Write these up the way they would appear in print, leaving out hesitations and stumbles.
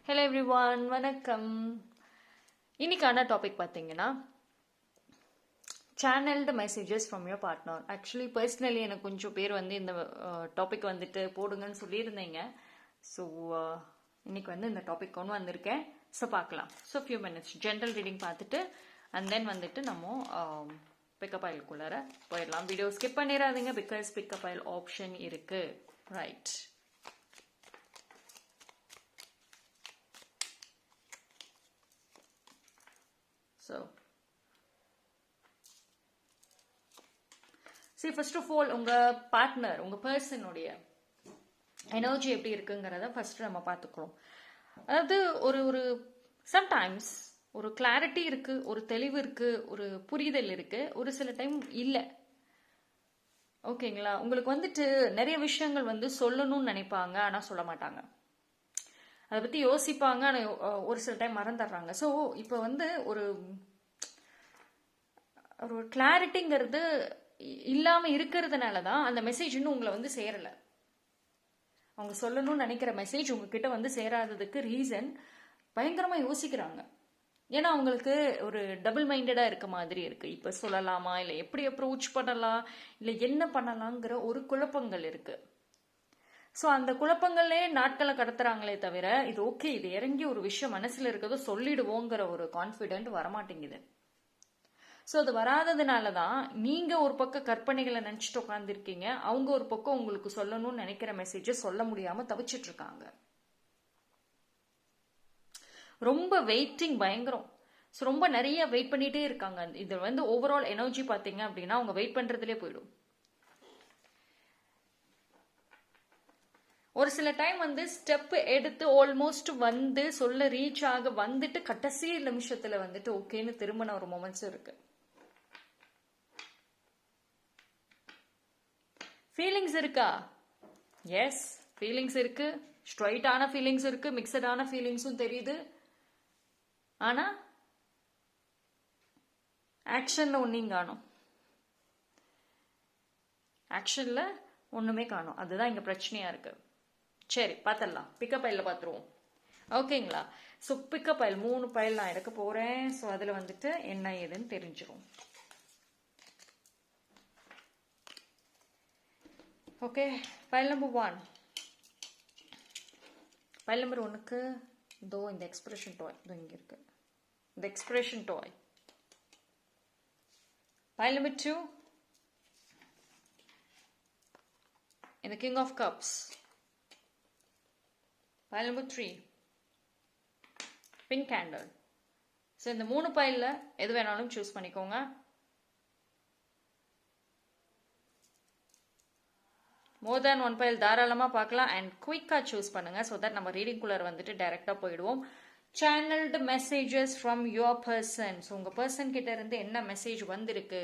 Hello everyone, வணக்கம். இன்னைக்கான topic பார்த்தீங்கன்னா channelled messages from your partner. Actually personally எனக்கு கொஞ்சம் பேர் வந்து இந்த டாபிக் வந்துட்டு போடுங்கன்னு சொல்லியிருந்தீங்க. ஸோ இன்னைக்கு வந்து இந்த டாபிக் கொண்டு வந்திருக்கேன். ஸோ பார்க்கலாம். So few minutes general reading பார்த்துட்டு அண்ட் தென் வந்துட்டு நம்ம பிக்கப் ஆயிலுக்குள்ளார போயிடலாம். வீடியோ ஸ்கிப் பண்ணிடாதீங்க, பிகாஸ் பிக்கப் ஆயில் ஆப்ஷன் இருக்கு. Right. So, see, first of all, உங்க பார்ட்னர், உங்க பர்சனுடைய எனர்ஜி எப்படி இருக்குங்கிறத ஃபர்ஸ்ட் நம்ம பார்த்துக்கிறோம். அதாவது ஒரு சம்டைம்ஸ் ஒரு கிளாரிட்டி இருக்கு, ஒரு தெளிவு இருக்கு, ஒரு புரிதல் இருக்கு, ஒரு சில டைம் இல்லை. ஓகேங்களா? உங்களுக்கு வந்துட்டு நிறைய விஷயங்கள் வந்து சொல்லணும்னு நினைப்பாங்க, ஆனா சொல்ல மாட்டாங்க. அதை பத்தி யோசிப்பாங்க, ஆனால் ஒரு சில டைம் மறந்துடுறாங்க. ஸோ இப்போ வந்து ஒரு கிளாரிட்டிங்கிறது இல்லாம இருக்கிறதுனால தான் அந்த மெசேஜ் இன்னும் உங்களை வந்து சேரல. அவங்க சொல்லணும்னு நினைக்கிற மெசேஜ் உங்ககிட்ட வந்து சேராததுக்கு ரீசன் பயங்கரமா யோசிக்கிறாங்க. ஏன்னா அவங்களுக்கு ஒரு டபுள் மைண்டடா இருக்க மாதிரி இருக்கு. இப்ப சொல்லலாமா, இல்லை எப்படி அப்ரோச் பண்ணலாம், இல்லை என்ன பண்ணலாங்கிற ஒரு குழப்பங்கள் இருக்கு. ஸோ அந்த குழப்பங்களே நாட்களை கடத்துறாங்களே தவிர இது ஓகே, இது இறங்கி ஒரு விஷயம் மனசுல இருக்கிறதோ சொல்லிடுவோங்கிற ஒரு கான்ஃபிடென்ட் வரமாட்டேங்குது. ஸோ அது வராததுனால தான் நீங்கள் ஒரு பக்கம் கற்பனைகளை நினச்சிட்டு உட்காந்துருக்கீங்க, அவங்க ஒரு பக்கம் உங்களுக்கு சொல்லணும்னு நினைக்கிற மெசேஜை சொல்ல முடியாமல் தவிச்சிட்டு இருக்காங்க. ரொம்ப வெயிட்டிங் பயங்கரம். ஸோ ரொம்ப நிறைய வெயிட் பண்ணிகிட்டே இருக்காங்க. இது வந்து ஓவரால் எனர்ஜி பார்த்தீங்க அப்படின்னா அவங்க வெயிட் பண்ணுறதுலே போயிடும். ஒரு சில டைம் வந்து ஸ்டெப் எடுத்து ஆல்மோஸ்ட் வந்து சொல்ல ரீச் ஆக வந்துட்டு கடைசி நிமிஷத்துல வந்துட்டு ஓகேன்னு திரும்பின ஒரு மொமெண்ட்ஸ் இருக்கு. ஃபீலிங்ஸ் இருக்கா? எஸ், ஃபீலிங்ஸ் இருக்கு. ஸ்ட்ரைட்டான ஃபீலிங்ஸ் இருக்கு, மிக்சடான ஃபீலிங்ஸும் தெரியுது. ஆனா ஆக்ஷன்ல ஒன்னையும் காணும். ஆக்ஷன்ல ஒண்ணுமே காணும். அதுதான் இங்க பிரச்சனையா இருக்கு. சரி, பார்த்துடலாம். பிக்கப் பைல பார்த்துருவோம். ஓகேங்களா? ஸோ பிக்கப் பைல் 3 பைல் நான் எடுக்க போறேன். ஸோ அதில் வந்துட்டு என்ன ஏதுன்னு தெரிஞ்சிடும். Okay, file number 1. File number 1க்கு இதோ இந்த எக்ஸ்பிரஷன் டாய் இதோ இங்கே இருக்கு. இந்த எக்ஸ்பிரஷன் டாய். பைல் நம்பர் 2 இந்த king of cups. Pile number 3 pink candle. So இந்த 3 பைலில் எது வேணாலும் சூஸ் பண்ணிக்கோங்க. மோர் தேன் 1 பைல் தாராளமாக பார்க்கலாம். அண்ட் குயிக்காக சூஸ் பண்ணுங்க. ஸோ தட் நம்ம ரீடிங் குள்ளர் வந்துட்டு டைரெக்டாக போயிடுவோம். Channelled messages from your person. So உங்கள் பர்சன் கிட்ட இருந்து என்ன மெசேஜ் வந்திருக்கு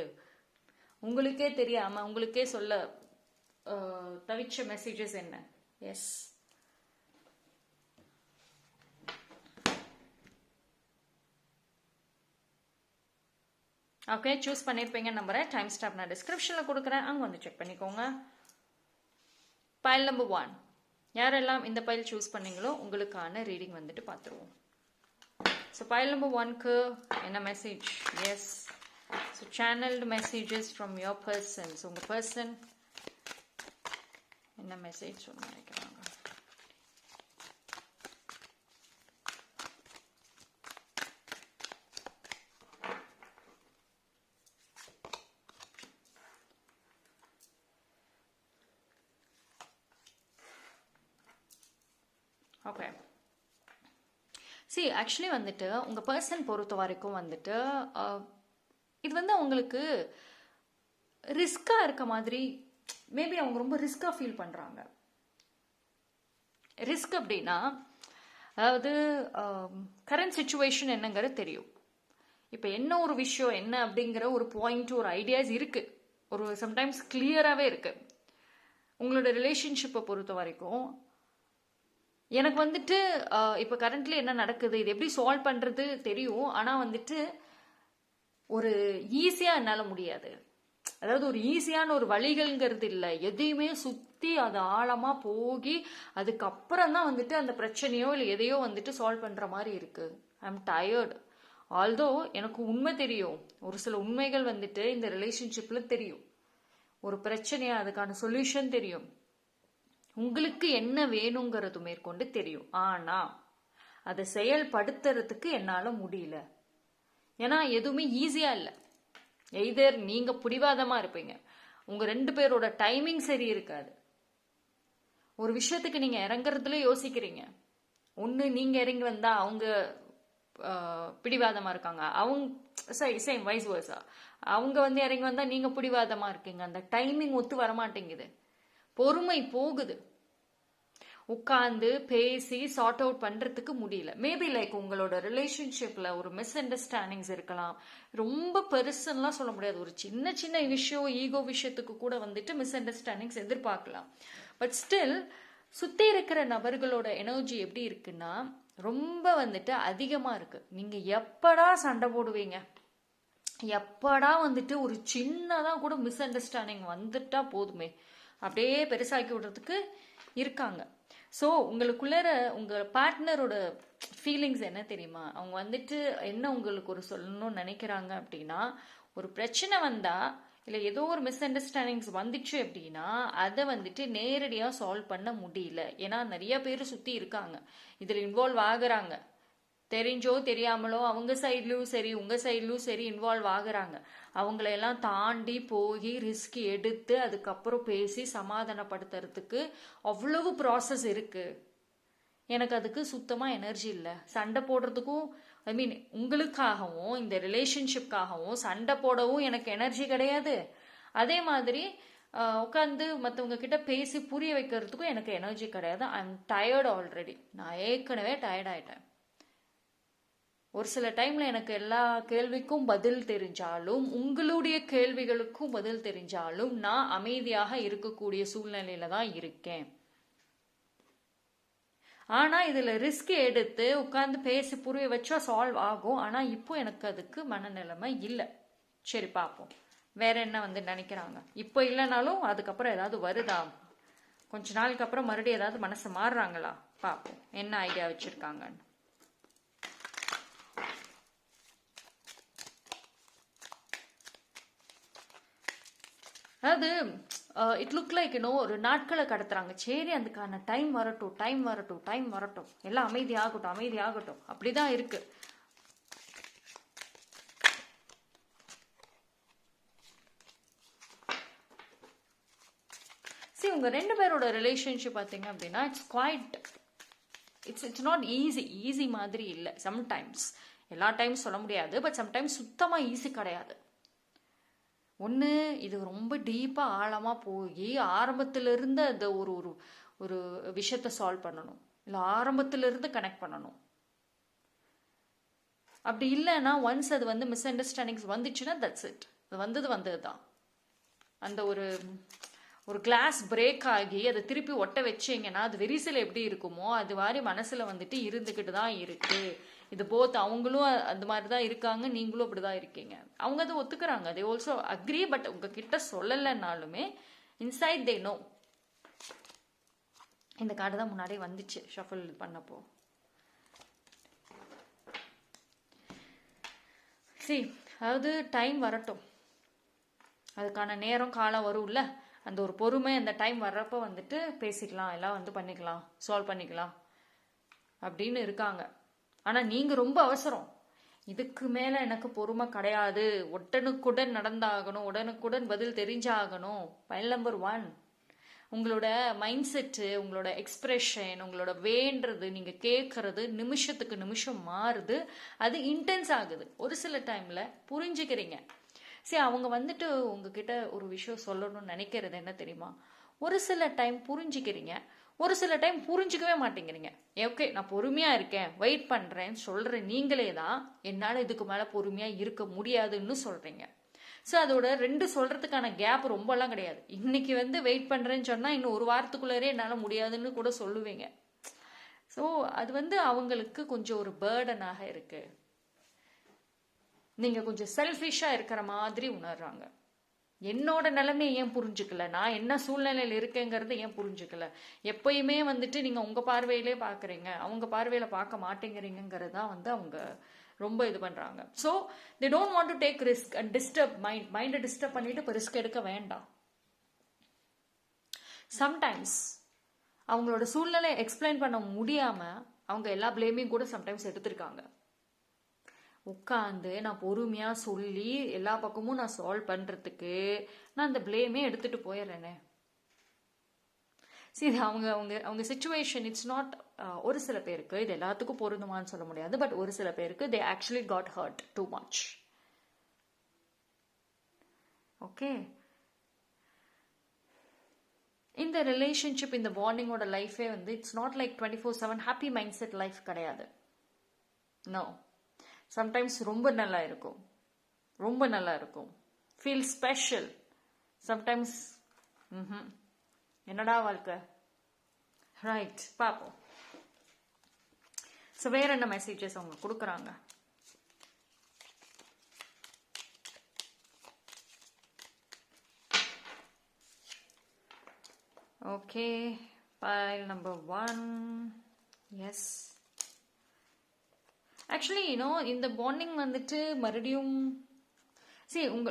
உங்களுக்கே தெரியாமல் உங்களுக்கே சொல்ல தவிச்ச மெசேஜஸ் என்ன? எஸ், ஓகே, சூஸ் பண்ணியிருப்பீங்க நம்புறேன். டைம் ஸ்டாப் நான் டிஸ்கிரிப்ஷனில் கொடுக்குறேன், அங்கே வந்து செக் பண்ணிக்கோங்க. பைல் நம்பர் 1 யாரெல்லாம் இந்த பைல் சூஸ் பண்ணீங்களோ உங்களுக்கான ரீடிங் வந்துட்டு பார்த்துருவோம். ஸோ பைல் நம்பர் 1க்கு என்ன message? Yes, so channelled messages from your person. So உங்கள் பர்சன் என்ன மெசேஜ் சொல்ல நினைக்கிறாங்க? ஓகே, சி ஆக்சுவலி வந்துட்டு உங்கள் பர்சன் பொறுத்த வரைக்கும் வந்துட்டு இது வந்து அவங்களுக்கு ரிஸ்காக இருக்க மாதிரி, மேபி அவங்க ரொம்ப ரிஸ்காக ஃபீல் பண்ணுறாங்க. ரிஸ்க் அப்படின்னா அதாவது கரண்ட் சுச்சுவேஷன் என்னங்கிறது தெரியும். இப்போ என்ன ஒரு விஷயம் என்ன அப்படிங்கிற ஒரு பாயிண்ட், ஒரு ஐடியாஸ் இருக்குது, ஒரு சம்டைம்ஸ் கிளியராகவே இருக்குது. உங்களோட ரிலேஷன்ஷிப்பை பொறுத்த வரைக்கும் எனக்கு வந்துட்டு இப்போ கரண்ட்லி என்ன நடக்குது, இது எப்படி சால்வ் பண்ணுறது தெரியும். ஆனால் வந்துட்டு ஒரு ஈஸியாக என்னால் முடியாது. அதாவது ஒரு ஈஸியான ஒரு வழிகள்ங்கிறது இல்லை, எதையுமே சுற்றி அது ஆழமாக போகி அதுக்கப்புறம் தான் வந்துட்டு அந்த பிரச்சனையோ இல்லை எதையோ வந்துட்டு சால்வ் பண்ணுற மாதிரி இருக்கு. I am tired. ஆல்தோ எனக்கு உண்மை தெரியும், ஒரு சில உண்மைகள் வந்துட்டு இந்த ரிலேஷன்ஷிப்பில் தெரியும், ஒரு பிரச்சனையா அதுக்கான சொல்யூஷன் தெரியும், உங்களுக்கு என்ன வேணுங்கிறது மேற்கொண்டு தெரியும். ஆனால் அதை செயல்படுத்துறதுக்கு என்னால் முடியல. ஏன்னா எதுவுமே ஈஸியாக இல்லை. எய்தர் நீங்கள் பிடிவாதமாக இருப்பீங்க, உங்கள் 2 பேரோட டைமிங் சரி இருக்காது, ஒரு விஷயத்துக்கு நீங்கள் இறங்குறதுல யோசிக்கிறீங்க. ஒன்று நீங்கள் இறங்கி வந்தால் அவங்க பிடிவாதமாக இருக்காங்க, அவங்க சேம் வைஸ் வர்ஸா, அவங்க வந்து இறங்கி வந்தால் நீங்கள் பிடிவாதமாக இருக்கீங்க. அந்த டைமிங் ஒத்து வரமாட்டேங்குது, பொறுமை போகுது, உட்காந்து பேசி சார்ட் அவுட் பண்றதுக்கு முடியல. மேபி லைக் உங்களோட ரிலேஷன்ஷிப்ல ஒரு மிஸ் அண்டர்ஸ்டாண்டிங்ஸ் இருக்கலாம். ரொம்ப பெருசுன்னெலாம் சொல்ல முடியாது, ஒரு சின்ன சின்ன விஷயம், ஈகோ விஷயத்துக்கு கூட வந்துட்டு மிஸ் அண்டர்ஸ்டாண்டிங்ஸ் எதிர்பார்க்கலாம். பட் ஸ்டில் சுற்றி இருக்கிற நபர்களோட எனர்ஜி எப்படி இருக்குன்னா ரொம்ப வந்துட்டு அதிகமாக இருக்கு. நீங்கள் எப்படா சண்டை போடுவீங்க, எப்படா வந்துட்டு ஒரு சின்னதாக கூட மிஸ் அண்டர்ஸ்டாண்டிங் வந்துட்டா போதுமே அப்படியே பெருசாக்கி விடுறதுக்கு இருக்காங்க. ஸோ உங்களுக்குள்ளார உங்கள் பார்ட்னரோட ஃபீலிங்ஸ் என்ன தெரியுமா? அவங்க வந்துட்டு என்ன உங்களுக்கு ஒரு சொல்லணும்னு நினைக்கிறாங்க அப்படின்னா, ஒரு பிரச்சனை வந்தால் இல்லை ஏதோ ஒரு மிஸ் அண்டர்ஸ்டாண்டிங்ஸ் வந்துச்சு அப்படின்னா அதை வந்துட்டு நேரடியாக சால்வ் பண்ண முடியல. ஏன்னா நிறைய பேர் சுற்றி இருக்காங்க, இதில் இன்வால்வ் ஆகுறாங்க, தெரிஞ்சோ தெரியாமலோ அவங்க சைட்லையும் சரி உங்கள் சைட்லையும் சரி இன்வால்வ் ஆகுறாங்க. அவங்களையெல்லாம் தாண்டி போய் ரிஸ்க் எடுத்து அதுக்கப்புறம் பேசி சமாதானப்படுத்துறதுக்கு அவ்வளவு ப்ராசஸ் இருக்குது. எனக்கு அதுக்கு சுத்தமாக எனர்ஜி இல்லை. சண்டை போடுறதுக்கும் ஐ மீன் உங்களுக்காகவும் இந்த ரிலேஷன்ஷிப்காகவும் சண்டை போடவும் எனக்கு எனர்ஜி கிடையாது. அதே மாதிரி உட்காந்து மற்றவங்க கிட்ட பேசி புரிய வைக்கிறதுக்கும் எனக்கு எனர்ஜி கிடையாது. I am tired already. நான் ஏற்கனவே டயர்ட் ஆயிட்டேன். ஒரு சில டைம்ல எனக்கு எல்லா கேள்விக்கும் பதில் தெரிஞ்சாலும் உங்களுடைய கேள்விகளுக்கும் பதில் தெரிஞ்சாலும் நான் அமைதியாக இருக்கக்கூடிய சூழ்நிலையில தான் இருக்கேன். ஆனா இதுல ரிஸ்க் எடுத்து உட்கார்ந்து பேசி புரிய வச்சா சால்வ் ஆகும். ஆனா இப்போ எனக்கு அதுக்கு மனநிலைமை இல்லை. சரி பார்ப்போம் வேற என்ன வந்து நினைக்கிறாங்க. இப்போ இல்லைனாலும் அதுக்கப்புறம் ஏதாவது வருதா, கொஞ்ச நாளுக்கு அப்புறம் மறுபடியும் ஏதாவது மனசு மாறுறாங்களா பார்ப்போம், என்ன ஐடியா வச்சிருக்காங்கன்னு. அதாவது இட் லுக் லைக் ஒரு நாட்களை கடத்துறாங்க. சரி அதுக்கான டைம் வரட்டும், டைம் வரட்டும், டைம் வரட்டும், எல்லாம் அமைதி ஆகட்டும், அமைதி ஆகட்டும், அப்படிதான் இருக்கு. சரி உங்க 2 பேரோட ரிலேஷன்ஷிப் பார்த்தீங்க அப்படின்னா இட்ஸ் நாட் ஈஸி மாதிரி இல்லை. சம்டைம்ஸ், எல்லா டைம்ஸ் சொல்ல முடியாது, பட் சம்டைம்ஸ் சுத்தமாக ஈஸி கிடையாது. ஒன்று இது ரொம்ப டீப்பாக ஆழமாக போய் ஆரம்பத்திலிருந்து அந்த ஒரு ஒரு ஒரு விஷயத்தை சால்வ் பண்ணணும், இல்லை ஆரம்பத்திலிருந்து கனெக்ட் பண்ணணும். அப்படி இல்லைன்னா ஒன்ஸ் அது வந்து மிஸ் அண்டர்ஸ்டாண்டிங்ஸ் வந்துச்சுன்னா தட்ஸ் இட், அது வந்தது தான். அந்த ஒரு கிளாஸ் பிரேக் ஆகி அதை திருப்பி ஒட்ட வச்சிங்கன்னா அது விரிசல் எப்படி இருக்குமோ அது மாதிரி மனசில் வந்துட்டு இருந்துக்கிட்டு தான் இருக்கு. இது போத் அவங்களும் அந்த மாதிரி தான் இருக்காங்க, நீங்களும் அப்படி தான் இருக்கீங்க. அவங்க அதை ஒத்துக்கிறாங்க, they also agree, பட் உங்ககிட்ட சொல்லலைன்னாலுமே இன்சைட் they know. இந்த கார்டு தான் முன்னாடியே வந்துச்சு ஷஃபிள் பண்ணப்போ. சரி அதாவது டைம் வரட்டும், அதுக்கான நேரம் காலம் வரும்ல, அந்த ஒரு பொறுமை அந்த டைம் வர்றப்போ வந்துட்டு பேசிக்கலாம், எல்லாம் வந்து பண்ணிக்கலாம், சால்வ் பண்ணிக்கலாம் அப்படின்னு இருக்காங்க. ஆனால் நீங்கள் ரொம்ப அவசரம், இதுக்கு மேலே எனக்கு பொறுமை கிடையாது, உடனுக்குடன் நடந்தாகணும், உடனுக்குடன் பதில் தெரிஞ்சாகணும். ஃபைல் நம்பர் 1, உங்களோட மைண்ட் செட்டு, உங்களோட எக்ஸ்பிரஷன், உங்களோட வேண்டுறது, நீங்கள் கேட்குறது நிமிஷத்துக்கு நிமிஷம் மாறுது, அது இன்டென்ஸ் ஆகுது. ஒரு சில டைமில் புரிஞ்சுக்கிறீங்க. சரி அவங்க வந்துட்டு உங்ககிட்ட ஒரு விஷயம் சொல்லணும்னு நினைக்கிறது என்ன தெரியுமா, ஒரு சில டைம் புரிஞ்சுக்கிறீங்க, ஒரு சில டைம் புரிஞ்சிக்கவே மாட்டேங்கிறீங்க. ஓகே நான் பொறுமையாக இருக்கேன், வெயிட் பண்ணுறேன்னு சொல்கிற நீங்களே தான் என்னால் இதுக்கு மேலே பொறுமையாக இருக்க முடியாதுன்னு சொல்கிறீங்க. ஸோ அதோட 2 சொல்கிறதுக்கான கேப் ரொம்பலாம் கிடையாது. இன்னைக்கு வந்து வெயிட் பண்ணுறேன்னு சொன்னால் இன்னும் ஒரு வாரத்துக்குள்ளே என்னால் முடியாதுன்னு கூட சொல்லுவீங்க. ஸோ அது வந்து அவங்களுக்கு கொஞ்சம் ஒரு பேர்டனாக இருக்குது. நீங்கள் கொஞ்சம் செல்ஃபிஷாக இருக்கிற மாதிரி உணர்றாங்க. என்னோட நிலைமையை ஏன் புரிஞ்சுக்கல, நான் என்ன சூழ்நிலையில் இருக்கேங்கிறது ஏன் புரிஞ்சுக்கல. எப்பயுமே வந்துட்டு நீங்கள் உங்கள் பார்வையிலே பார்க்குறீங்க, அவங்க பார்வையில் பார்க்க மாட்டேங்கிறீங்கிறது தான் வந்து அவங்க ரொம்ப இது பண்ணுறாங்க. So they don't want to take risk and disturb மைண்டை டிஸ்டர்ப் பண்ணிட்டு இப்போ ரிஸ்க் எடுக்க வேண்டாம். சம்டைம்ஸ் அவங்களோட சூழ்நிலை எக்ஸ்பிளைன் பண்ண முடியாமல் அவங்க எல்லா பிளேமையும் கூட சம்டைம்ஸ் எடுத்திருக்காங்க. உட்காந்து நான் பொறுமையாக சொல்லி எல்லா பக்கமும் நான் சால்வ் பண்ணுறதுக்கு நான் அந்த பிளேமே எடுத்துகிட்டு போயிடுறேனே. சரி, அவங்க அவங்க அவங்க சுச்சுவேஷன் இட்ஸ் நாட், ஒரு சில பேருக்கு இது எல்லாத்துக்கும் பொருந்துமான்னு சொல்ல முடியாது, பட் ஒரு சில பேருக்கு they actually got hurt too much. Okay, இந்த ரிலேஷன்ஷிப், இந்த பாண்டிங்கோட லைஃபே வந்து it's not like 24/7 happy mind set life கிடையாது. நோ, சம்டைம்ஸ் ரொம்ப நல்லா இருக்கும், ரொம்ப நல்லா இருக்கும், ஃபீல் ஸ்பெஷல். சம்டைம்ஸ் என்னடா வாழ்க்கை. ரைட், பார்ப்போம். ஸோ வேற என்ன மெசேஜஸ் அவங்க கொடுக்குறாங்க? Okay, pile number 1. Yes, actually இந்த பாண்டிங் வந்துட்டு மறுபடியும்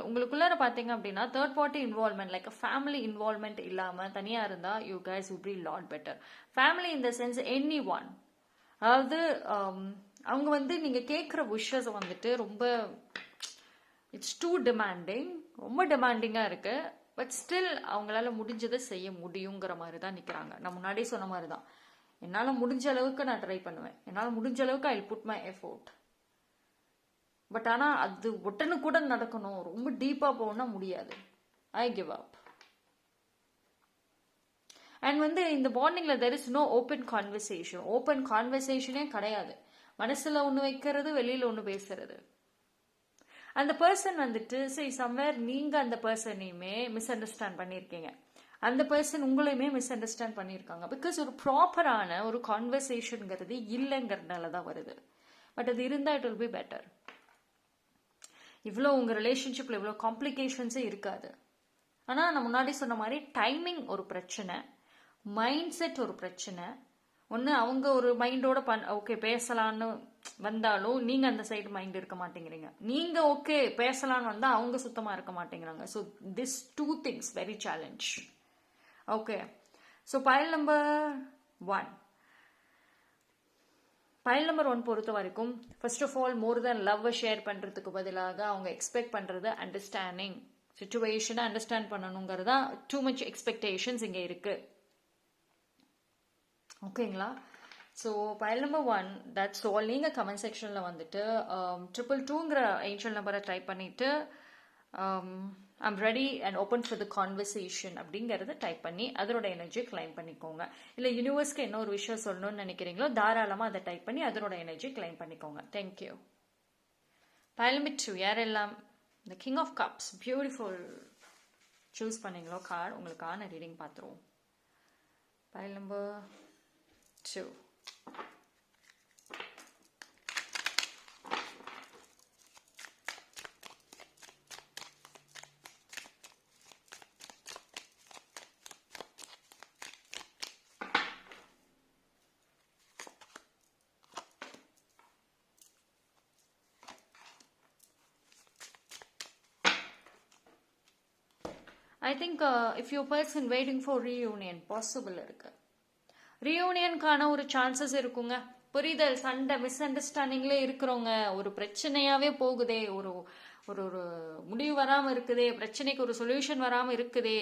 உங்களுக்குள்ளார பார்த்தீங்க அப்படின்னா third party involvement, like family involvement இல்லாமல் தனியாக இருந்தால் you guys would be lot better. Family in the sense anyone, அதாவது அவங்க வந்து நீங்கள் கேட்குற விஷஸை வந்துட்டு ரொம்ப இட்ஸ் டூ டிமாண்டிங், ரொம்ப டிமாண்டிங்காக இருக்குது. பட் ஸ்டில் அவங்களால முடிஞ்சதை செய்ய முடியுங்கிற மாதிரி தான் நிற்கிறாங்க. நான் முன்னாடியே சொன்ன மாதிரி தான், என்னால் முடிஞ்ச அளவுக்கு நான் ட்ரை பண்ணுவேன், என்னால் முடிஞ்ச அளவுக்கு I put my effort. But ஆனால் அது உடனே கூட நடக்கணும், ரொம்ப டீப்பாக போகணும்னா முடியாது. I give up. அண்ட் வந்து இந்த பாண்டிங்கில் there is no open conversation. Open கான்வர்சேஷனே கிடையாது. மனசில் ஒன்று வைக்கிறது, வெளியில் ஒன்று பேசுறது. அந்த பர்சன் வந்துட்டு சரி சம்வேர் நீங்கள் அந்த பர்சனையுமே மிஸ் அண்டர்ஸ்டாண்ட் பண்ணியிருக்கீங்க, அந்த பர்சன் உங்களையுமே மிஸ் அண்டர்ஸ்டாண்ட் பண்ணியிருக்காங்க. பிகாஸ் ஒரு ப்ராப்பரான ஒரு கான்வர்சேஷனுங்கிறது இல்லைங்கிறதுனால தான் வருது. பட் அது இருந்தால் இட் வில் பி பெட்டர். இவ்வளோ உங்கள் ரிலேஷன்ஷிப்பில் இவ்வளோ காம்ப்ளிகேஷன்ஸே இருக்காது. ஆனால் நான் முன்னாடி சொன்ன மாதிரி டைமிங் ஒரு பிரச்சனை, மைண்ட் செட் ஒரு பிரச்சனை. ஒன்று அவங்க ஒரு மைண்டோட ஓகே பேசலான்னு வந்தாலும் நீங்கள் அந்த சைடு மைண்ட் இருக்க மாட்டேங்கிறீங்க, நீங்கள் ஓகே பேசலான்னு வந்தால் அவங்க சுத்தமாக இருக்க மாட்டேங்கிறாங்க. So this two things very challenge. Okay, so file number 1. File number 1 பொறுத்த வரைக்கும் first of all more than லவ்வை ஷேர் பண்ணுறதுக்கு பதிலாக அவங்க எக்ஸ்பெக்ட் பண்ணுறது அண்டர்ஸ்டாண்டிங், சிச்சுவேஷனை அண்டர்ஸ்டாண்ட் பண்ணணுங்கிறதா டூ மச் எக்ஸ்பெக்டேஷன்ஸ் இங்கே இருக்கு. ஓகேங்களா? So file number 1 that's all. நீங்கள் கமெண்ட் செக்ஷனில் வந்துட்டு 222ங்கிற ஏஞ்சல் நம்பரை டைப் பண்ணிட்டு I'm ready and open for the conversation அப்படிங்கிறத டைப் பண்ணி அதனோட எனர்ஜி கிளைம் பண்ணிக்கோங்க. இல்லை யூனிவர்ஸ்க்கு என்ன ஒரு விஷயம் சொல்லணும்னு நினைக்கிறீங்களோ தாராளமாக அதை டைப் பண்ணி அதனோட எனர்ஜி கிளைம் பண்ணிக்கோங்க. தேங்க்யூ. பைல் நம்பர் 2 யாரெல்லாம் இந்த king of cups beautiful choose பண்ணீங்களோ கார்டு, உங்களுக்கான ரீடிங் பார்த்துருவோம். File number 2. I think if your person waiting for reunion possible இருக்கு, ரீயூனியனுக்கான ஒரு சான்சஸ் இருக்குங்க. புரிதல், சண்டை, மிஸ் அண்டர்ஸ்டாண்டிங்ல இருக்கிறவங்க, ஒரு பிரச்சனையாவே போகுதே, ஒரு ஒரு ஒரு முடிவு வராமல் இருக்குதே, பிரச்சனைக்கு ஒரு சொல்யூஷன் வராமல் இருக்குதே,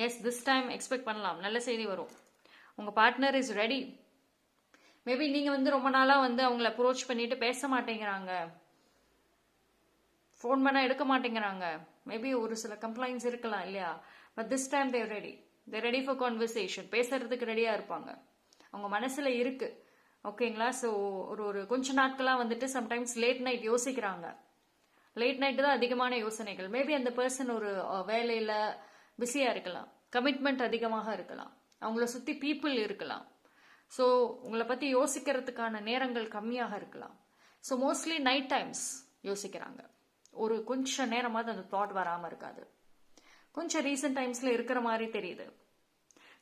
எஸ் திஸ் டைம் எக்ஸ்பெக்ட் பண்ணலாம், நல்ல செய்தி வரும். உங்கள் பார்ட்னர் இஸ் ரெடி. மேபி நீங்கள் வந்து ரொம்ப நாளாக வந்து அவங்கள அப்ரோச் பண்ணிட்டு பேச மாட்டேங்கிறாங்க, ஃபோன் பண்ணால் எடுக்க மாட்டேங்கிறாங்க, மேபி ஒரு சில கம்ப்ளைண்ட்ஸ் இருக்கலாம் இல்லையா. But this time they're ready for conversation. பேசுறதுக்கு ரெடியாக இருப்பாங்க, அவங்க மனசில் இருக்கு. ஓகேங்களா? ஸோ ஒரு கொஞ்ச நாட்களாக வந்துட்டு சம்டைம்ஸ் லேட் நைட் யோசிக்கிறாங்க. லேட் நைட்டு தான் அதிகமான யோசனைகள். மேபி அந்த பர்சன் ஒரு வேலையில் பிஸியாக இருக்கலாம், கமிட்மெண்ட் அதிகமாக இருக்கலாம், அவங்கள சுற்றி பீப்புள் இருக்கலாம். ஸோ உங்களை பற்றி யோசிக்கிறதுக்கான நேரங்கள் கம்மியாக இருக்கலாம். ஸோ மோஸ்ட்லி நைட் டைம்ஸ் யோசிக்கிறாங்க. ஒரு கொஞ்ச நேரமாவது அந்த தாட் வராமல் இருக்காது. கொஞ்சம் ரீசெண்ட் டைம்ஸில் இருக்கிற மாதிரி தெரியுது.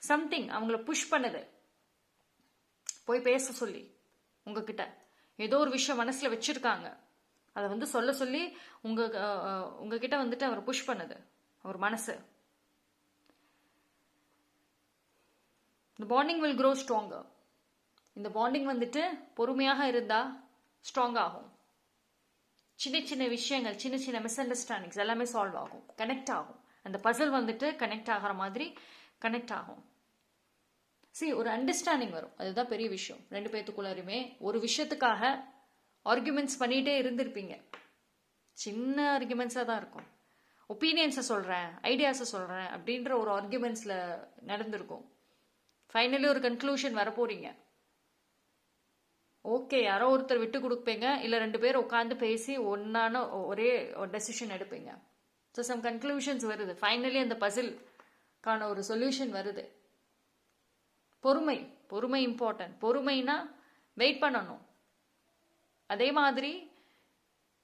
சம்திங் அவங்கள புஷ் பண்ணுது போய் பேச சொல்லி. உங்ககிட்ட ஏதோ ஒரு விஷயம் மனசில் வச்சுருக்காங்க, அதை வந்து சொல்ல சொல்லி உங்ககிட்ட வந்துட்டு அவர் புஷ் பண்ணுது அவர் மனசு. இந்த பாண்டிங் வில் க்ரோ ஸ்ட்ராங்கர். இந்த பாண்டிங் வந்துட்டு பொறுமையாக இருந்தால் ஸ்ட்ராங் ஆகும். சின்ன சின்ன விஷயங்கள், சின்ன சின்ன மிஸ் அண்டர்ஸ்டாண்டிங்ஸ் எல்லாமே சால்வ் ஆகும், கனெக்ட் ஆகும். அந்த பசில் வந்துட்டு கனெக்ட் ஆகிற மாதிரி கனெக்ட் ஆகும். ஒரு அண்டர்ஸ்டாண்டிங் வரும். அதுதான் பெரிய விஷயம். ரெண்டு பேத்துக்குள்ளாருமே ஒரு விஷயத்துக்காக ஆர்குமெண்ட்ஸ் பண்ணிகிட்டே இருந்திருப்பீங்க. சின்ன ஆர்குமெண்ட்ஸாக தான் இருக்கும். ஒப்பீனியன்ஸை சொல்கிறேன், ஐடியாஸை சொல்கிறேன் அப்படின்ற ஒரு ஆர்குமெண்ட்ஸில் நடந்திருக்கும். ஃபைனலி ஒரு கன்க்ளூஷன் வர போறீங்க. ஓகே, யாரோ ஒருத்தர் விட்டு கொடுப்பீங்க, இல்லை ரெண்டு பேர் உட்காந்து பேசி ஒன்னான ஒரே டெசிஷன் எடுப்பீங்க. ஸோ சம் கன்க்ளூஷன்ஸ் வருது. ஃபைனலி அந்த பசில்கான ஒரு சொல்யூஷன் வருது. பொறுமை, பொறுமை இம்பார்ட்டன்ட். பொறுமைனா வெயிட் பண்ணணும். அதே மாதிரி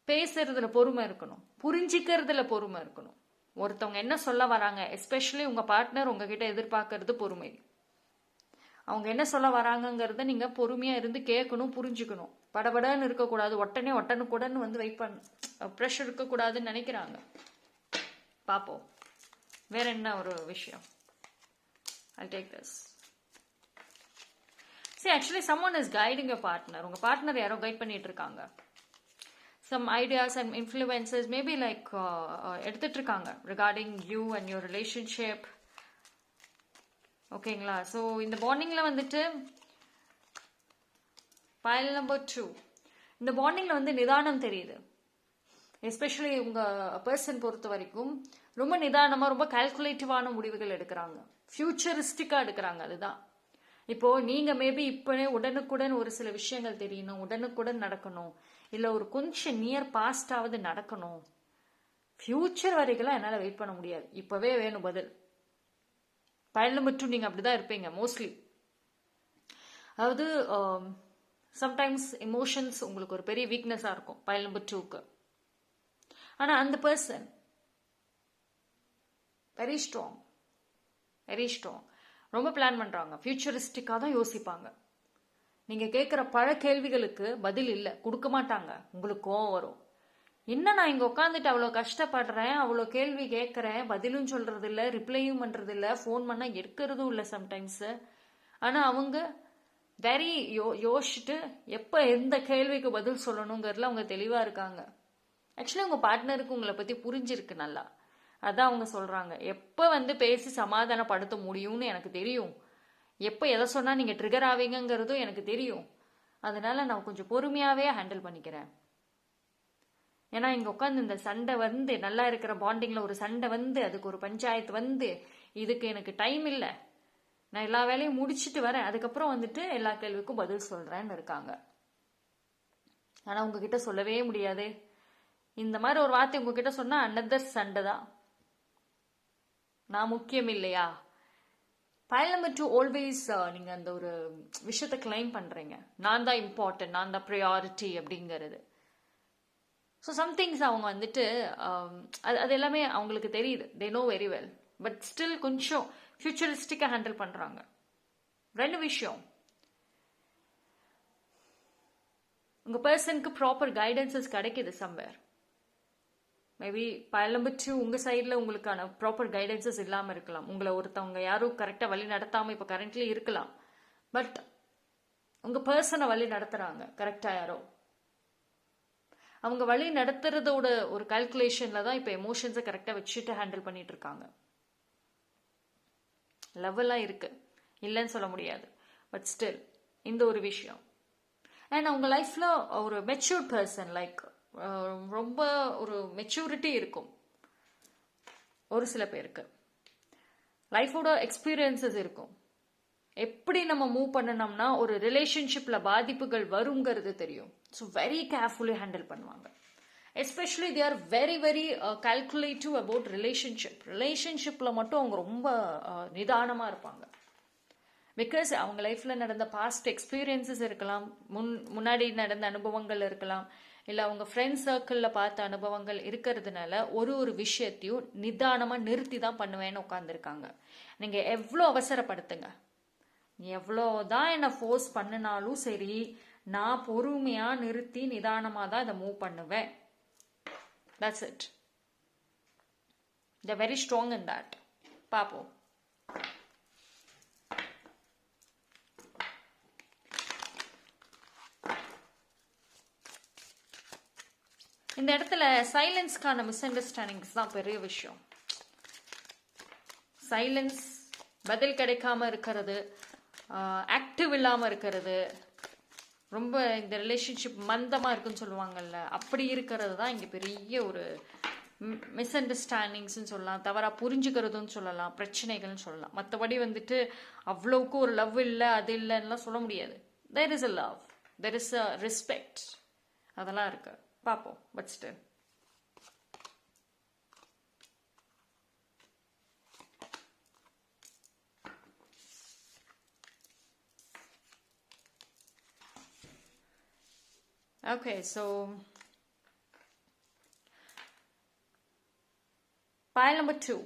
பேசுறதுல பொறுமை இருக்கணும், புரிஞ்சிக்கிறதுல பொறுமை இருக்கணும். ஒருத்தவங்க என்ன சொல்ல வராங்க, எஸ்பெஷலி உங்க பார்ட்னர் உங்ககிட்ட எதிர்பார்க்கறது பொறுமை. அவங்க என்ன சொல்ல வராங்கங்கிறத நீங்க பொறுமையா இருந்து கேட்கணும், புரிஞ்சுக்கணும். படபடன்னு இருக்கக்கூடாது, ஒட்டனுக்குடன் வந்து வெயிட் பண்ண ப்ரெஷர் இருக்கக்கூடாதுன்னு நினைக்கிறாங்க. பார்ப்போம் வேற என்ன ஒரு விஷயம். I'll take this. See, actually someone is guiding your partner. உங்க பார்ட்னர் யாரோ கைட் பண்ணிட்டு இருக்காங்க. Some ideas and influences maybe like எடுத்துட்டு இருக்காங்க regarding you and your relationship. ஓகேங்களா? ஸோ இந்த பாண்டிங்ல வந்துட்டு pile number 2, இந்த பாண்டிங்ல வந்து நிதானம் தெரியுது. எஸ்பெஷலி உங்க பர்சன் பொறுத்த வரைக்கும் ரொம்ப நிதானமா, ரொம்ப கால்குலேட்டிவான முடிவுகள் எடுக்கிறாங்க, ஃபியூச்சரிஸ்டிக்கா எடுக்கிறாங்க. அதுதான் இப்போ நீங்க மேபி இப்பவே உடனுக்குடன் ஒரு சில விஷயங்கள் தெரியணும், உடனுக்குடன் நடக்கணும், இல்ல ஒரு கொஞ்சம் நியர் பாஸ்டாவது நடக்கணும். ஃபியூச்சர் வரைக்கும் என்னால வெயிட் பண்ண முடியாது, இப்பவே வேணும் பதில். பயனில் மட்டும் நீங்க அப்படிதான் இருப்பீங்க மோஸ்ட்லி. அதாவது சம்டைம்ஸ் எமோஷன்ஸ் உங்களுக்கு ஒரு பெரிய வீக்னஸா இருக்கும் பயல் நம்பர் 2க்கு. ஆனா அந்த person very strong, very strong. ரொம்ப பிளான் பண்றாங்க, ஃபியூச்சரிஸ்டிக்காக தான் யோசிப்பாங்க. நீங்க கேட்குற பல கேள்விகளுக்கு பதில் இல்லை, கொடுக்க மாட்டாங்க. உங்களுக்கு கோவம் வரும். என்ன நான் இங்க உட்காந்துட்டு அவ்வளோ கஷ்டப்படுறேன், அவ்வளோ கேள்வி கேட்குறேன், பதிலும் சொல்றது இல்லை, ரிப்ளையும் பண்றது இல்லை, ஃபோன் பண்ணா எடுக்கிறதும் இல்லை சம்டைம்ஸ். ஆனா அவங்க வெரி யோசிச்சுட்டு எப்போ எந்த கேள்விக்கு பதில் சொல்லணுங்கிறதுல அவங்க தெளிவா இருக்காங்க. ஆக்சுவலி உங்க பார்ட்னருக்கு உங்களை பத்தி புரிஞ்சிருக்கு நல்லா. அதான் அவங்க சொல்றாங்க, எப்போ வந்து பேசி சமாதானப்படுத்த முடியும்னு எனக்கு தெரியும், எப்போ எதை சொன்னா நீங்க ட்ரிகர் ஆவீங்கிறதும் எனக்கு தெரியும். அதனால நான் கொஞ்சம் பொறுமையாவே ஹேண்டில் பண்ணிக்கிறேன். ஏன்னா இங்க உட்காந்து இந்த சண்டை வந்து, நல்லா இருக்கிற பாண்டிங்ல ஒரு சண்டை வந்து, அதுக்கு ஒரு பஞ்சாயத்து வந்து, இதுக்கு எனக்கு டைம் இல்லை, நான் எல்லா வேலையும் முடிச்சுட்டு வரேன், அதுக்கப்புறம் வந்துட்டு எல்லா கேள்விக்கும் பதில் சொல்றேன்னு இருக்காங்க. ஆனா உங்ககிட்ட சொல்லவே முடியாது. இந்த மாதிரி ஒரு வார்த்தை உங்ககிட்ட சொன்னா அனதர் சண்டை தான். நான் முக்கியம் இல்லையா? பைல் நம்பர் 2 ஆல்வேஸ் நீங்க அந்த ஒரு விஷயத்தை கிளைம் பண்றீங்க, நான் தான் இம்பார்ட்டன்ட், நான் தான் ப்ரையாரிட்டி அப்படிங்கிறது. ஸோ சம்திங்ஸ் அவங்க வந்துட்டு அது எல்லாமே அவங்களுக்கு தெரியுது, they know very well. But still கொஞ்சம் ஃபியூச்சரிஸ்டிக்காக ஹேண்டில் பண்றாங்க. ரெண்டு விஷயம், உங்க பர்சனுக்கு ப்ராப்பர் கைடன்சஸ் கிடைக்குது சம்வேர். மேபி பைல் நம்பர் 2 உங்க சைட்ல உங்களுக்கான ப்ராப்பர் கைடன்சஸ் இல்லாம இருக்கலாம். உங்களை ஒருத்தவங்க யாரும் கரெக்டா வழி நடத்தாம இப்ப கரண்ட்லி இருக்கலாம். பட் உங்க பர்சனை வழி நடத்துறாங்க கரெக்டா யாரோ. அவங்க வழி நடத்துறதோட ஒரு கால்குலேஷன்ல தான் இப்ப எமோஷன்ஸை கரெக்டா வச்சுட்டு ஹேண்டில் பண்ணிட்டு இருக்காங்க. லெவலா இருக்கு, இல்லைன்னு சொல்ல முடியாது. பட் ஸ்டில் இந்த ஒரு விஷயம். அண்ட் அவங்க லைஃப்ல ஒரு மெச்சூர்ட் பர்சன், லைக் ரொம்ப ஒரு மெச்சூரிட்டி இருக்கும் ஒரு சில பேருக்கு. லைஃபோட எக்ஸ்பீரியன்சஸ் இருக்கும். எப்படி நம்ம மூவ் பண்ணணும்னா ஒரு ரிலேஷன்ஷிப்ல பாதிப்புகள் வருங்கிறது தெரியும். ஸோ வெரி கேர்ஃபுல்லி ஹேண்டில் பண்ணுவாங்க. Especially they are very very calculative about ரிலேஷன்ஷிப்ல மட்டும் அவங்க ரொம்ப நிதானமா இருப்பாங்க. பிகாஸ் அவங்க லைஃப்ல நடந்த பாஸ்ட் எக்ஸ்பீரியன்சஸ் இருக்கலாம், முன்னாடி நடந்த அனுபவங்கள் இருக்கலாம், இல்லை அவங்க ஃப்ரெண்ட்ஸ் சர்க்கிளில் பார்த்த அனுபவங்கள் இருக்கிறதுனால ஒரு விஷயத்தையும் நிதானமாக நிறுத்தி தான் பண்ணுவேன்னு உட்காந்துருக்காங்க. நீங்கள் எவ்வளோ அவசரப்படுத்துங்க, எவ்வளோதான் என்னை ஃபோர்ஸ் பண்ணினாலும் சரி, நான் பொறுமையாக நிறுத்தி நிதானமாக தான் இதை மூவ் பண்ணுவேன். That's it. They're very strong in that. பார்ப்போம். இந்த இடத்துல சைலன்ஸ்க்கான மிஸ் அண்டர்ஸ்டாண்டிங்ஸ் தான் பெரிய விஷயம். சைலன்ஸ், பதில் கிடைக்காம இருக்கிறது, ஆக்டிவ் இல்லாமல் இருக்கிறது, ரொம்ப இந்த ரிலேஷன்ஷிப் மந்தமாக இருக்குன்னு சொல்லுவாங்கல்ல, அப்படி இருக்கிறது தான் இங்கே பெரிய ஒரு மிஸ் அண்டர்ஸ்டாண்டிங்ஸ்ன்னு சொல்லலாம், தவறாக புரிஞ்சுக்கிறதுன்னு சொல்லலாம், பிரச்சனைகள்னு சொல்லலாம். மற்றபடி வந்துட்டு அவ்வளோக்கு ஒரு லவ் இல்லை, அது இல்லைன்னுலாம் சொல்ல முடியாது. There is a love, there is a respect, அதெல்லாம் இருக்கு. பார்ப்போம். But still okay, so pile number 2.